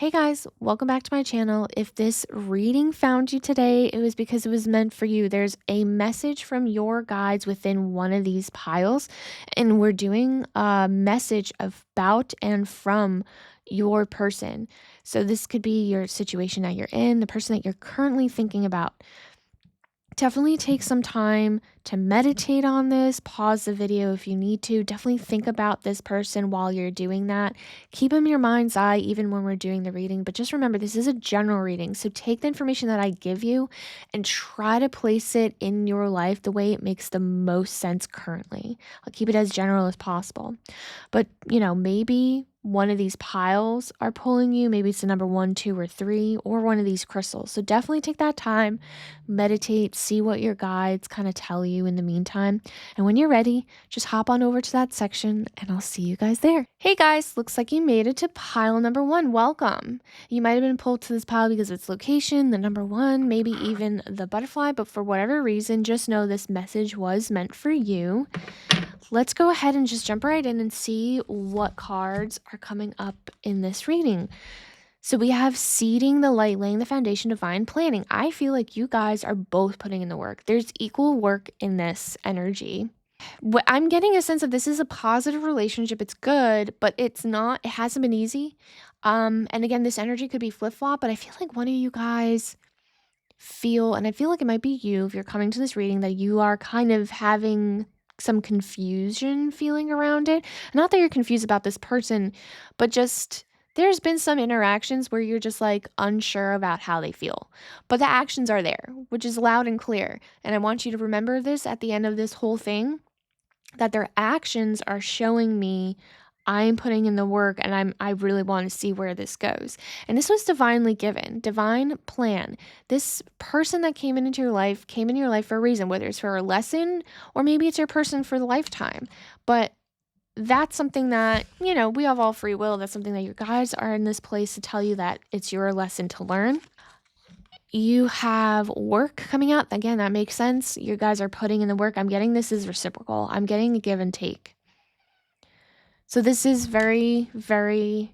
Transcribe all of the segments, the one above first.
Hey guys, welcome back to my channel. If this reading found you today, it was because it was meant for you. There's a message from your guides within one of these piles, and we're doing a message about and from your person. So this could be your situation that you're in, the person that you're currently thinking about. Definitely take some time to meditate on this. Pause the video if you need to. Definitely think about this person while you're doing that. Keep them in your mind's eye even when we're doing the reading. But just remember, this is a general reading. So take the information that I give you and try to place it in your life the way it makes the most sense currently. I'll keep it as general as possible. But, maybe one of these piles are pulling you. Maybe it's the number 1, 2, or 3, or one of these crystals. So definitely take that time, meditate, see what your guides kind of tell you in the meantime. And when you're ready, just hop on over to that section and I'll see you guys there. Hey guys, looks like you made it to pile number 1. Welcome. You might have been pulled to this pile because of its location, the number 1, maybe even the butterfly, but for whatever reason, just know this message was meant for you. Let's go ahead and just jump right in and see what cards are coming up in this reading. So we have seeding the light, laying the foundation, divine planning. I feel like you guys are both putting in the work. There's equal work in this energy. What I'm getting a sense of, this is a positive relationship. It's good, but it hasn't been easy. And again, this energy could be flip-flop, but I feel like one of you guys and I feel like it might be you if you're coming to this reading, that you are kind of having some confusion feeling around it. Not that you're confused about this person, but just there's been some interactions where you're just like unsure about how they feel. But the actions are there, which is loud and clear. And I want you to remember this at the end of this whole thing, that their actions are showing me I'm putting in the work and I really want to see where this goes. And this was divinely given, divine plan. This person that came into your life came in your life for a reason, whether it's for a lesson or maybe it's your person for the lifetime. But that's something that, we have all free will. That's something that your guides are in this place to tell you that it's your lesson to learn. You have work coming out. Again, that makes sense. You guys are putting in the work. I'm getting this is reciprocal. I'm getting a give and take. So this is very, very,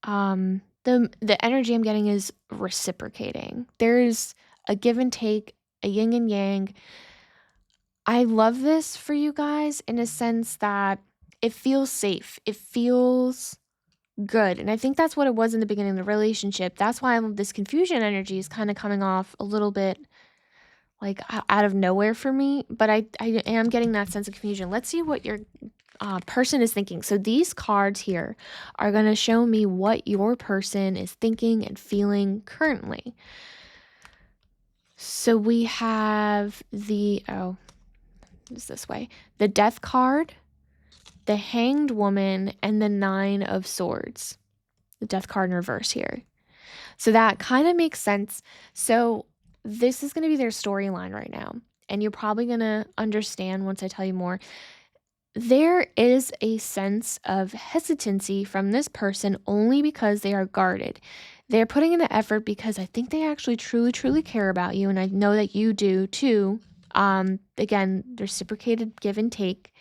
the energy I'm getting is reciprocating. There's a give and take, a yin and yang. I love this for you guys in a sense that it feels safe. It feels good. And I think that's what it was in the beginning of the relationship. That's why this confusion energy is kind of coming off a little bit like out of nowhere for me. But I am getting that sense of confusion. Let's see what your person is thinking. So these cards here are going to show me what your person is thinking and feeling currently. So we have it's this way, the Death card, the Hanged Woman, and the 9 of Swords. The Death card in reverse here. So that kind of makes sense. So this is going to be their storyline right now. And you're probably going to understand once I tell you more. There is a sense of hesitancy from this person only because they are guarded. They're putting in the effort because I think they actually truly, truly care about you. And I know that you do too. Again, reciprocated give and take.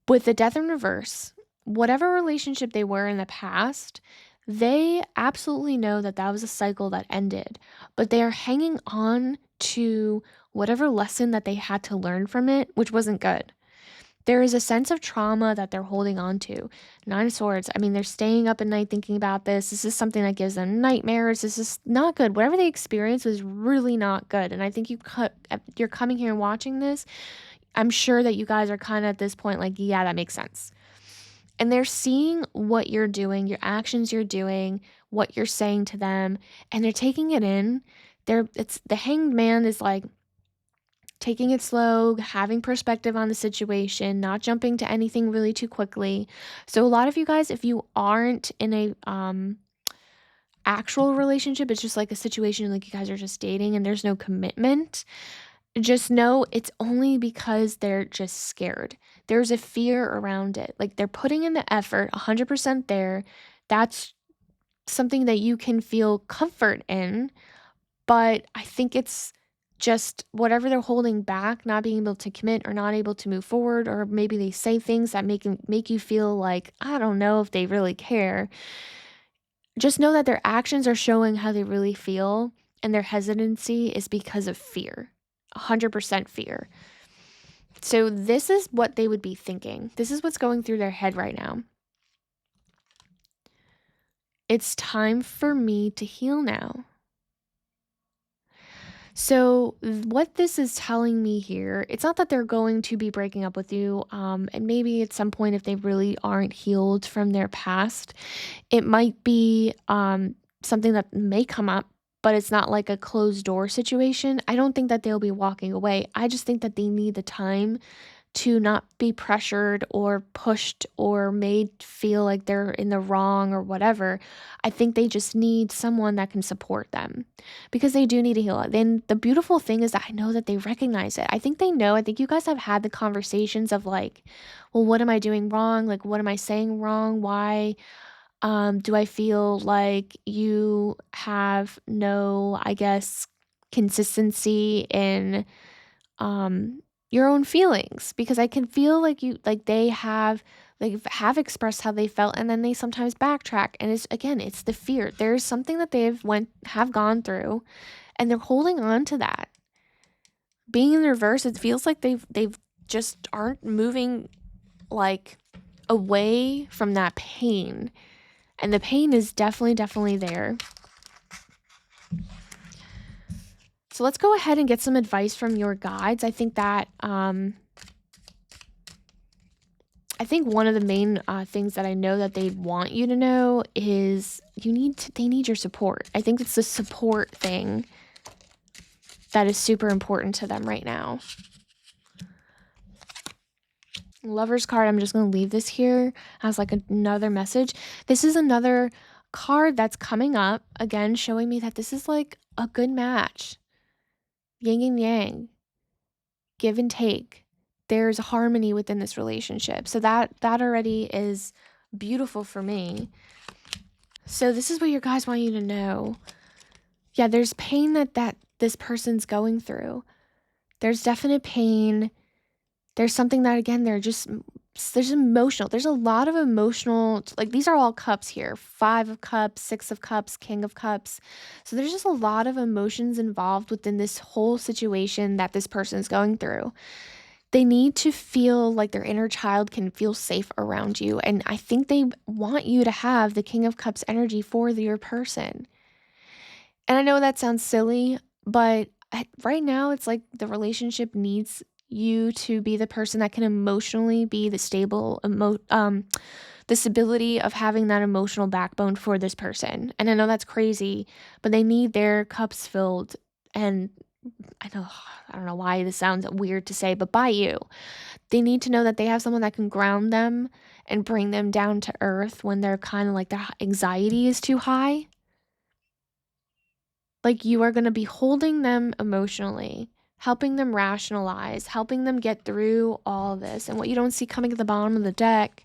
With the Death in reverse, whatever relationship they were in the past, they absolutely know that that was a cycle that ended. But they are hanging on to whatever lesson that they had to learn from it, which wasn't good. There is a sense of trauma that they're holding on to. 9 of Swords, I mean, they're staying up at night thinking about this. This is something that gives them nightmares. This is not good. Whatever they experienced was really not good. And I think you're coming here and watching this. I'm sure that you guys are kind of at this point like, yeah, that makes sense. And they're seeing what you're doing, your actions you're doing, what you're saying to them, and they're taking it in. It's the Hanged Man is like, taking it slow, having perspective on the situation, not jumping to anything really too quickly. So a lot of you guys, if you aren't in a actual relationship, it's just like a situation like you guys are just dating and there's no commitment, just know it's only because they're just scared. There's a fear around it. Like they're putting in the effort, 100% there. That's something that you can feel comfort in. But I think it's just whatever they're holding back, not being able to commit or not able to move forward, or maybe they say things that make you feel like, I don't know if they really care. Just know that their actions are showing how they really feel, and their hesitancy is because of fear. 100% fear. So, this is what they would be thinking. This is what's going through their head right now. It's time for me to heal now. So, what this is telling me here, it's not that they're going to be breaking up with you. And maybe at some point, if they really aren't healed from their past, it might be something that may come up, but it's not like a closed door situation. I don't think that they'll be walking away. I just think that they need the time to not be pressured or pushed or made feel like they're in the wrong or whatever. I think they just need someone that can support them because they do need to heal. Then the beautiful thing is that I know that they recognize it. I think they know. I think you guys have had the conversations of like, well, what am I doing wrong? Like, what am I saying wrong? Why do I feel like you have no, I guess, consistency in your own feelings? Because I can feel like they have expressed how they felt, and then they sometimes backtrack, and it's again, it's the fear. There's something that have gone through, and they're holding on to that. Being in reverse, it feels like they've just aren't moving like away from that pain. And the pain is definitely there. So let's go ahead and get some advice from your guides. I think that I think one of the main things that I know that they want you to know is they need your support. I think it's the support thing that is super important to them right now. Lover's card, I'm just going to leave this here as like another message. This is another card that's coming up, again, showing me that this is like a good match. Yin and yang, give and take. There's harmony within this relationship. So that already is beautiful for me. So this is what your guys want you to know. Yeah, there's pain that this person's going through. There's definite pain. There's something that, again, there's emotional. There's a lot of emotional, like these are all cups here. 5 of cups, 6 of cups, king of cups. So there's just a lot of emotions involved within this whole situation that this person's going through. They need to feel like their inner child can feel safe around you. And I think they want you to have the king of cups energy for your person. And I know that sounds silly, but right now it's like the relationship needs you to be the person that can emotionally be the stable, the stability of having that emotional backbone for this person. And I know that's crazy, but they need their cups filled. And I don't know why this sounds weird to say, but by you. They need to know that they have someone that can ground them and bring them down to earth when they're kind of like their anxiety is too high. Like you are going to be holding them emotionally, helping them rationalize, helping them get through all this. And what you don't see coming at the bottom of the deck,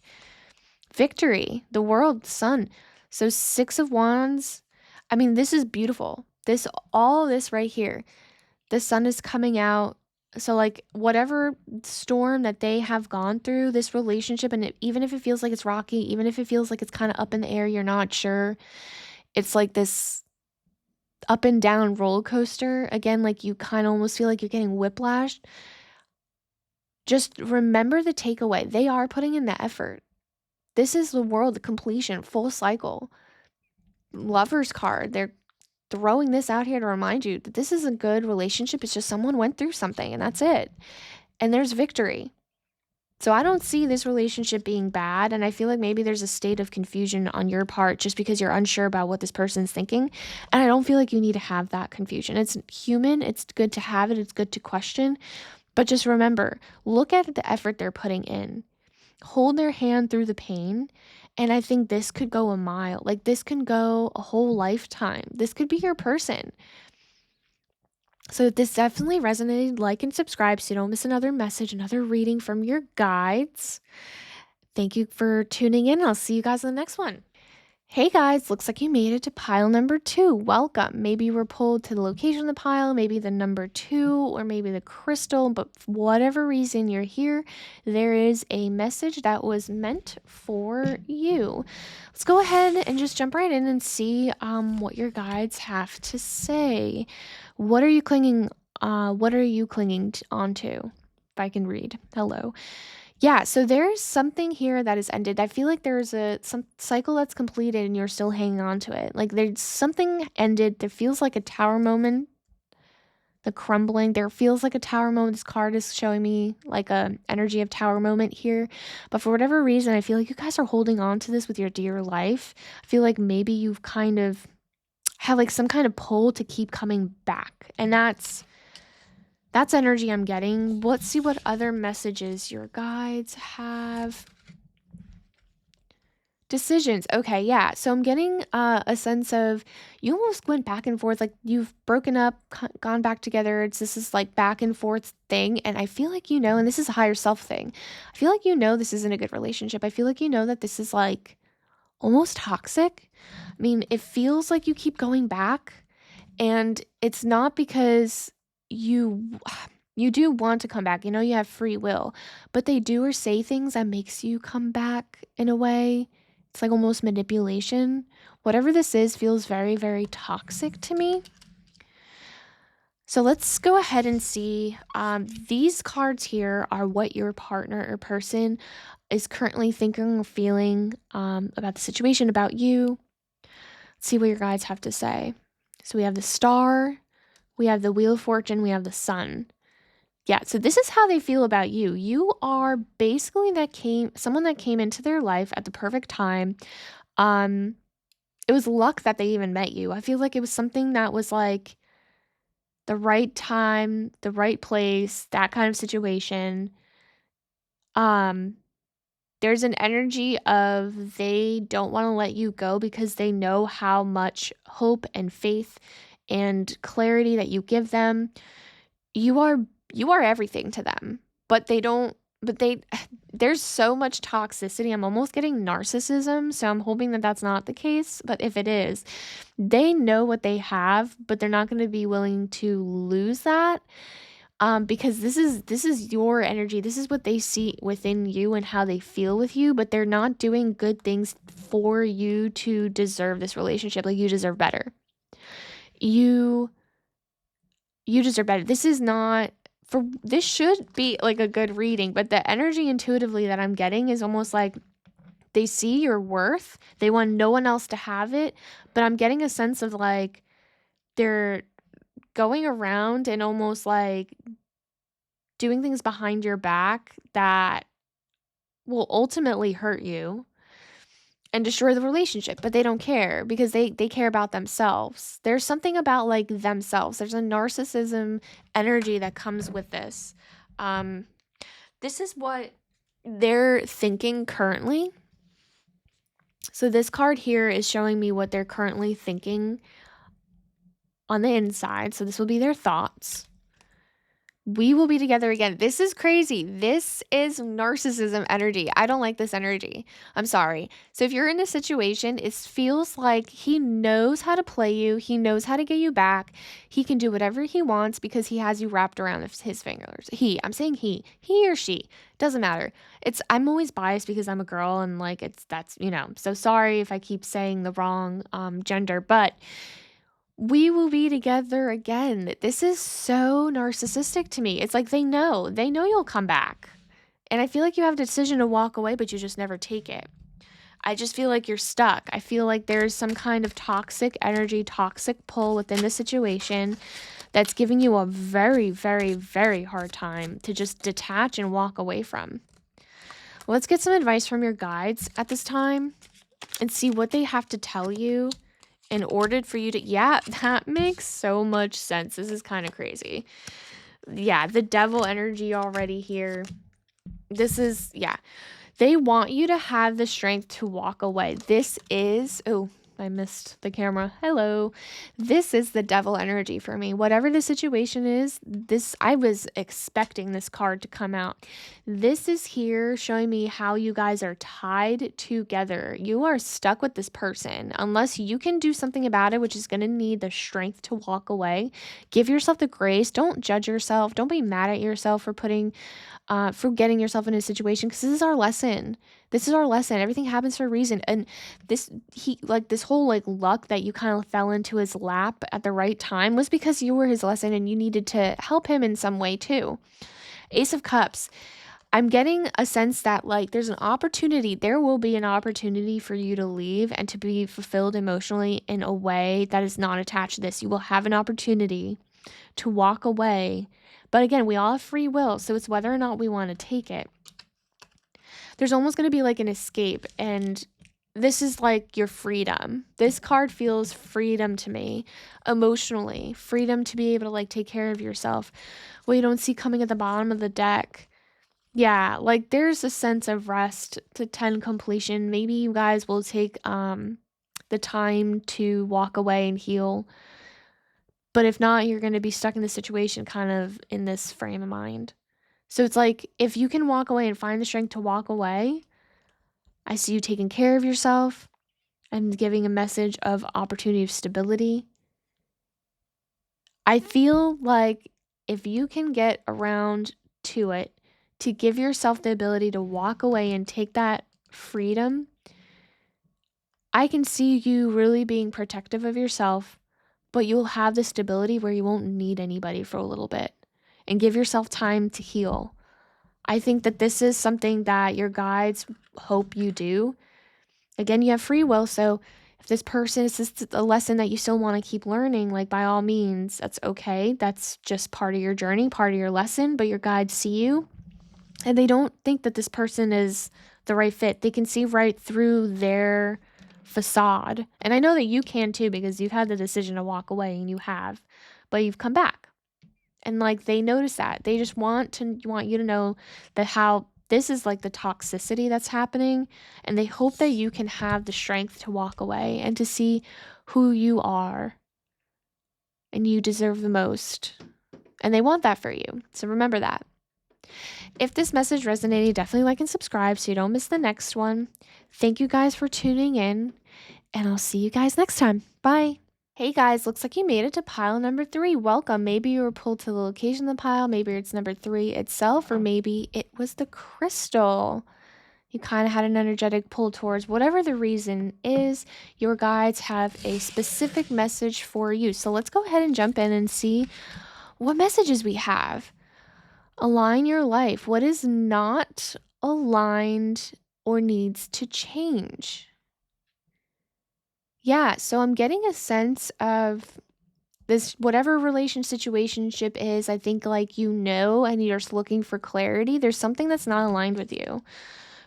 victory, the world, sun. So 6 of wands. I mean, this is beautiful. All this right here, the sun is coming out. So like whatever storm that they have gone through, this relationship, and even if it feels like it's rocky, even if it feels like it's kind of up in the air, you're not sure. It's like this up and down roller coaster. Again, like you kind of almost feel like you're getting whiplash. Just remember the takeaway. They are putting in the effort. This is the world, the completion, full cycle. Lover's card. They're throwing this out here to remind you that this is a good relationship. It's just someone went through something and that's it. And there's victory. So I don't see this relationship being bad. And I feel like maybe there's a state of confusion on your part just because you're unsure about what this person's thinking. And I don't feel like you need to have that confusion. It's human. It's good to have it. It's good to question. But just remember, look at the effort they're putting in. Hold their hand through the pain. And I think this could go a mile. Like this can go a whole lifetime. This could be your person. So if this definitely resonated, like and subscribe so you don't miss another message, another reading from your guides. Thank you for tuning in. I'll see you guys in the next one. Hey guys, looks like you made it to pile number 2. Welcome. Maybe you were pulled to the location of the pile, maybe the number 2, or maybe the crystal, but for whatever reason you're here, there is a message that was meant for you. Let's go ahead and just jump right in and see what your guides have to say. What are you clinging onto? If I can read. Hello. Yeah, so there's something here that is ended. I feel like there's some cycle that's completed and you're still hanging on to it. Like there's something ended. There feels like a tower moment. The crumbling. There feels like a tower moment. This card is showing me like a energy of tower moment here. But for whatever reason, I feel like you guys are holding on to this with your dear life. I feel like maybe you've kind of have like some kind of pull to keep coming back. And that's energy I'm getting. Let's see what other messages your guides have. Decisions. Okay, yeah. So I'm getting a sense of you almost went back and forth, like you've broken up, gone back together. This is like back and forth thing. And I feel like and this is a higher self thing. I feel like this isn't a good relationship. I feel like that this is like almost toxic. I mean, it feels like you keep going back. And it's not because you you do want to come back. You have free will, but they do or say things that makes you come back in a way. It's like almost manipulation. Whatever this is feels very, very toxic to me. So let's go ahead and see. These cards here are what your partner or person is currently thinking or feeling about the situation, about you. Let's see what your guides have to say. So we have the Star, we have the Wheel of Fortune, we have the Sun. Yeah, so this is how they feel about you. You are basically someone that came into their life at the perfect time. It was luck that they even met you. I feel like it was something that was like the right time, the right place, that kind of situation. There's an energy of they don't want to let you go because they know how much hope and faith and clarity that you give them. You are everything to them, but there's so much toxicity. I'm almost getting narcissism, so I'm hoping that that's not the case, but if it is, they know what they have, but they're not going to be willing to lose that. Because this is your energy. This is what they see within you and how they feel with you, but they're not doing good things for you to deserve this relationship. Like you deserve better. You deserve better. This should be like a good reading, but the energy intuitively that I'm getting is almost like they see your worth. They want no one else to have it, but I'm getting a sense of like they're going around and almost like doing things behind your back that will ultimately hurt you and destroy the relationship, but they don't care because they care about themselves. There's something about like themselves. There's a narcissism energy that comes with this. This is what they're thinking currently. So this card here is showing me what they're currently thinking on the inside. So this will be their thoughts. We will be together again. This is crazy. This is narcissism energy. I don't like this energy. I'm sorry. So if you're in a situation, it feels like he knows how to play you. He knows how to get you back. He can do whatever he wants because he has you wrapped around his fingers. I'm saying he or she, doesn't matter. I'm always biased because I'm a girl and like so sorry if I keep saying the wrong gender, but we will be together again. This is so narcissistic to me. It's like they know you'll come back. And I feel like you have a decision to walk away, but you just never take it. I just feel like you're stuck. I feel like there's some kind of toxic energy, toxic pull within the situation that's giving you a very, very, very hard time to just detach and walk away from. Let's get some advice from your guides at this time and see what they have to tell you in order for you to, yeah, that makes so much sense. This is kind of crazy. Yeah, the devil energy already here. This is, yeah. They want you to have the strength to walk away. This is, I missed the camera. Hello. This is the devil energy for me. Whatever the situation is, this I was expecting this card to come out. This is here showing me how you guys are tied together. You are stuck with this person unless you can do something about it, which is going to need the strength to walk away. Give yourself the grace. Don't judge yourself. Don't be mad at yourself for getting yourself in a situation, because this is our lesson. This is our lesson. Everything happens for a reason. And this whole like luck that you kind of fell into his lap at the right time was because you were his lesson and you needed to help him in some way too. Ace of Cups. I'm getting a sense that like there's an opportunity, there will be an opportunity for you to leave and to be fulfilled emotionally in a way that is not attached to this. You will have an opportunity to walk away. But again, we all have free will, so it's whether or not we want to take it. There's almost going to be like an escape, and this is like your freedom. This card feels freedom to me, emotionally. Freedom to be able to like take care of yourself. What you don't see coming at the bottom of the deck. Yeah, like there's a sense of rest to 10 completion. Maybe you guys will take the time to walk away and heal. But if not, you're going to be stuck in this situation kind of in this frame of mind. So it's like, if you can walk away and find the strength to walk away, I see you taking care of yourself and giving a message of opportunity of stability. I feel like if you can get around to it, to give yourself the ability to walk away and take that freedom, I can see you really being protective of yourself, but you'll have the stability where you won't need anybody for a little bit and give yourself time to heal. I think that this is something that your guides hope you do. Again, you have free will, so if this person is just a lesson that you still want to keep learning, like by all means, that's okay. That's just part of your journey, part of your lesson, but your guides see you and they don't think that this person is the right fit. They can see right through their facade. And I know that you can too, because you've had the decision to walk away and you have, but you've come back. And like they notice that. They just want you to know that how this is like the toxicity that's happening, and they hope that you can have the strength to walk away and to see who you are and you deserve the most. And they want that for you. So remember that. If this message resonated, definitely like and subscribe so you don't miss the next one. Thank you guys for tuning in, and I'll see you guys next time. Bye. Hey guys, looks like you made it to pile number 3. Welcome. Maybe you were pulled to the location of the pile, maybe it's number 3 itself, or maybe it was the crystal. You kind of had an energetic pull towards. Whatever the reason is, your guides have a specific message for you. So let's go ahead and jump in and see what messages we have. Align your life. What is not aligned or needs to change? Yeah, so I'm getting a sense of this, whatever situationship is, I think like and you're just looking for clarity. There's something that's not aligned with you.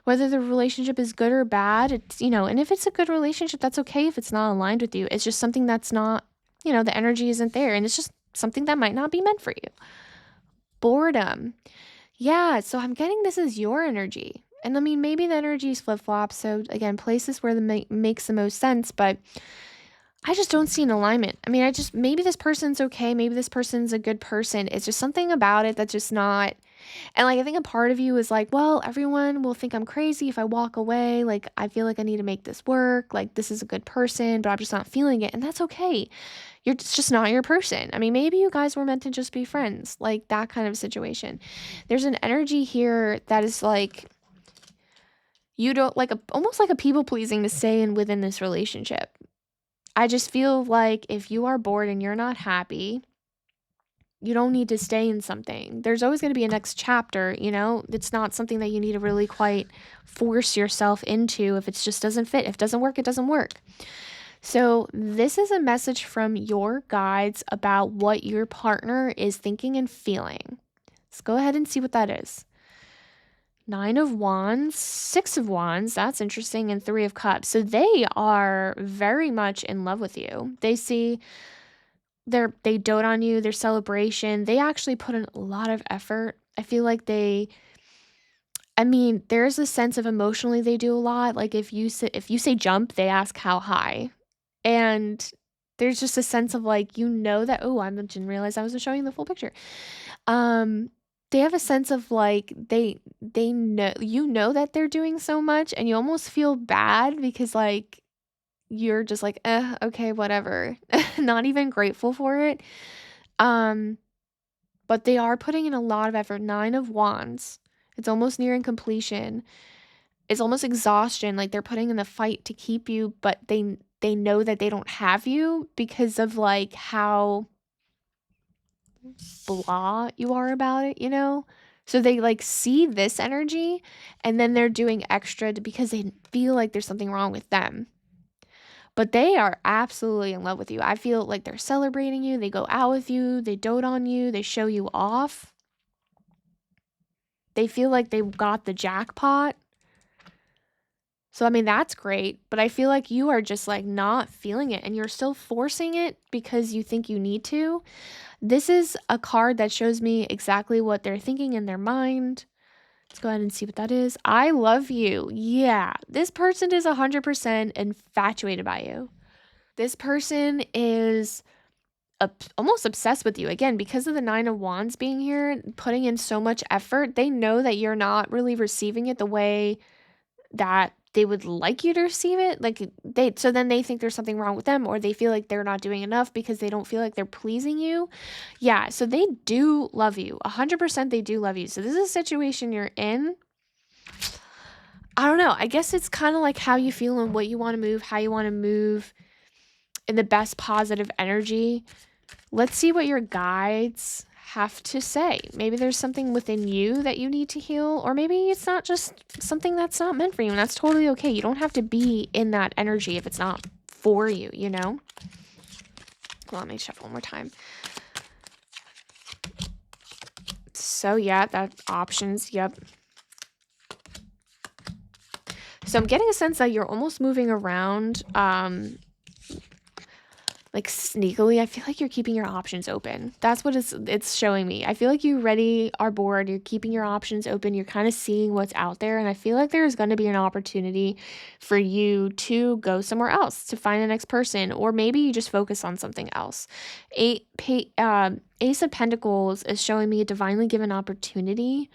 Whether the relationship is good or bad, it's, and if it's a good relationship, that's okay if it's not aligned with you. It's just something that's not, the energy isn't there, and it's just something that might not be meant for you. Boredom. Yeah, so I'm getting this is your energy. And I mean, maybe the energy is flip-flop. So again, places where makes the most sense, but I just don't see an alignment. I mean, maybe this person's okay. Maybe this person's a good person. It's just something about it that's just not. And like, I think a part of you is like, well, everyone will think I'm crazy if I walk away. Like, I feel like I need to make this work. Like, this is a good person, but I'm just not feeling it. And that's okay. It's just not your person. I mean, maybe you guys were meant to just be friends, like that kind of situation. There's an energy here that is like, you don't like almost like a people pleasing to stay in within this relationship. I just feel like if you are bored and you're not happy, you don't need to stay in something. There's always going to be a next chapter, It's not something that you need to really quite force yourself into if it just doesn't fit. If it doesn't work, it doesn't work. So this is a message from your guides about what your partner is thinking and feeling. Let's go ahead and see what that is. 9 of Wands, 6 of Wands, that's interesting, and 3 of Cups. So they are very much in love with you. They dote on you, their celebration. They actually put in a lot of effort. I feel like there's a sense of emotionally they do a lot. Like if you say jump, they ask how high. And there's just a sense of like, that, oh, I didn't realize I wasn't showing the full picture. Um, they have a sense of like they know that they're doing so much and you almost feel bad because like you're just like, okay, whatever. Not even grateful for it. Um, but they are putting in a lot of effort. 9 of Wands. It's almost nearing completion. It's almost exhaustion. Like they're putting in the fight to keep you, but they know that they don't have you because of like how blah you are about it, you know? So they like see this energy and then they're doing extra because they feel like there's something wrong with them. But they are absolutely in love with you. I feel like they're celebrating you. They go out with you. They dote on you. They show you off. They feel like they got the jackpot. So, I mean, that's great. But I feel like you are just like not feeling it and you're still forcing it because you think you need to. This is a card that shows me exactly what they're thinking in their mind. Let's go ahead and see what that is. I love you. Yeah, this person is 100% infatuated by you. This person is almost obsessed with you. Again, because of the 9 of Wands being here, putting in so much effort, they know that you're not really receiving it the way that they would like you to receive it. Like so then they think there's something wrong with them or they feel like they're not doing enough because they don't feel like they're pleasing you. Yeah, so they do love you. 100% they do love you. So this is a situation you're in. I don't know. I guess it's kind of like how you feel and what you want to move, how you want to move in the best positive energy. Let's see what your guides have to say. Maybe there's something within you that you need to heal, or maybe it's not just something that's not meant for you, and that's totally okay. You don't have to be in that energy if it's not for you, you know? Well, let me shuffle one more time. So, yeah, that options, yep. So I'm getting a sense that you're almost moving around, like sneakily. I feel like you're keeping your options open. That's what it's showing me. I feel like you already are bored. You're keeping your options open. You're kind of seeing what's out there. And I feel like there's going to be an opportunity for you to go somewhere else, to find the next person, or maybe you just focus on something else. Ace of Pentacles is showing me a divinely given opportunity,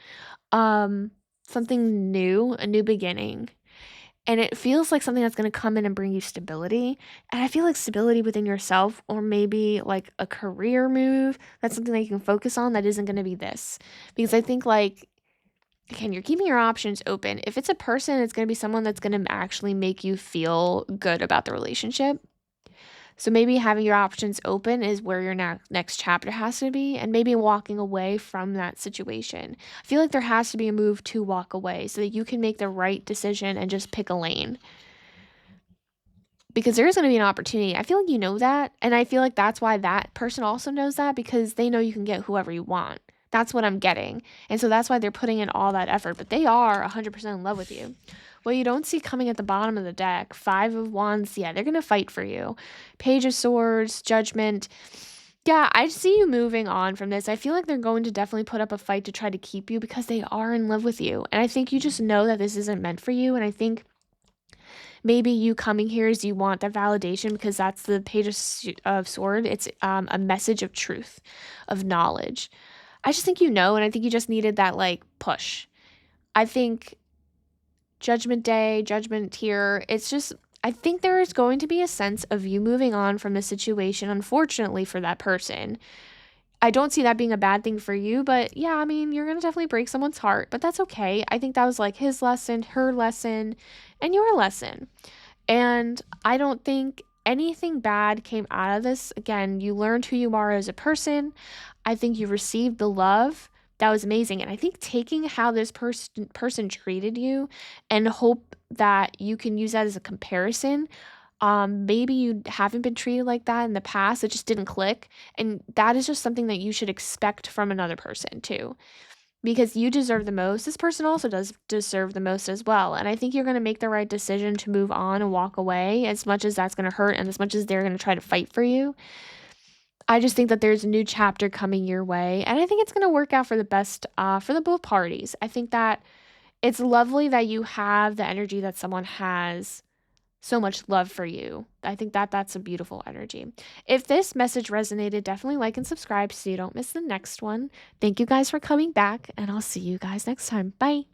something new, a new beginning. And it feels like something that's going to come in and bring you stability. And I feel like stability within yourself, or maybe like a career move. That's something that you can focus on that isn't going to be this. Because I think, like, again, you're keeping your options open. If it's a person, it's going to be someone that's going to actually make you feel good about the relationship. So maybe having your options open is where your next chapter has to be, and maybe walking away from that situation. I feel like there has to be a move to walk away so that you can make the right decision and just pick a lane. Because there is going to be an opportunity. I feel like you know that, and I feel like that's why that person also knows that, because they know you can get whoever you want. That's what I'm getting. And so that's why they're putting in all that effort, but they are 100% in love with you. What you don't see coming at the bottom of the deck, 5 of Wands, yeah, they're going to fight for you. Page of Swords, Judgment. Yeah, I see you moving on from this. I feel like they're going to definitely put up a fight to try to keep you because they are in love with you. And I think you just know that this isn't meant for you. And I think maybe you coming here is you want that validation because that's the Page of Sword. It's a message of truth, of knowledge. I just think you know, and I think you just needed that like push. I think Judgment Day, Judgment here, it's just, I think there is going to be a sense of you moving on from the situation, unfortunately, for that person. I don't see that being a bad thing for you, but yeah, I mean, you're going to definitely break someone's heart, but that's okay. I think that was like his lesson, her lesson, and your lesson. And I don't think anything bad came out of this. Again, you learned who you are as a person. I think you received the love. That was amazing. And I think taking how this person treated you and hope that you can use that as a comparison. Maybe you haven't been treated like that in the past. It just didn't click. And that is just something that you should expect from another person too, because you deserve the most. This person also does deserve the most as well. And I think you're going to make the right decision to move on and walk away, as much as that's going to hurt and as much as they're going to try to fight for you. I just think that there's a new chapter coming your way, and I think it's going to work out for the best for the both parties. I think that it's lovely that you have the energy that someone has so much love for you. I think that that's a beautiful energy. If this message resonated, definitely like and subscribe so you don't miss the next one. Thank you guys for coming back, and I'll see you guys next time. Bye.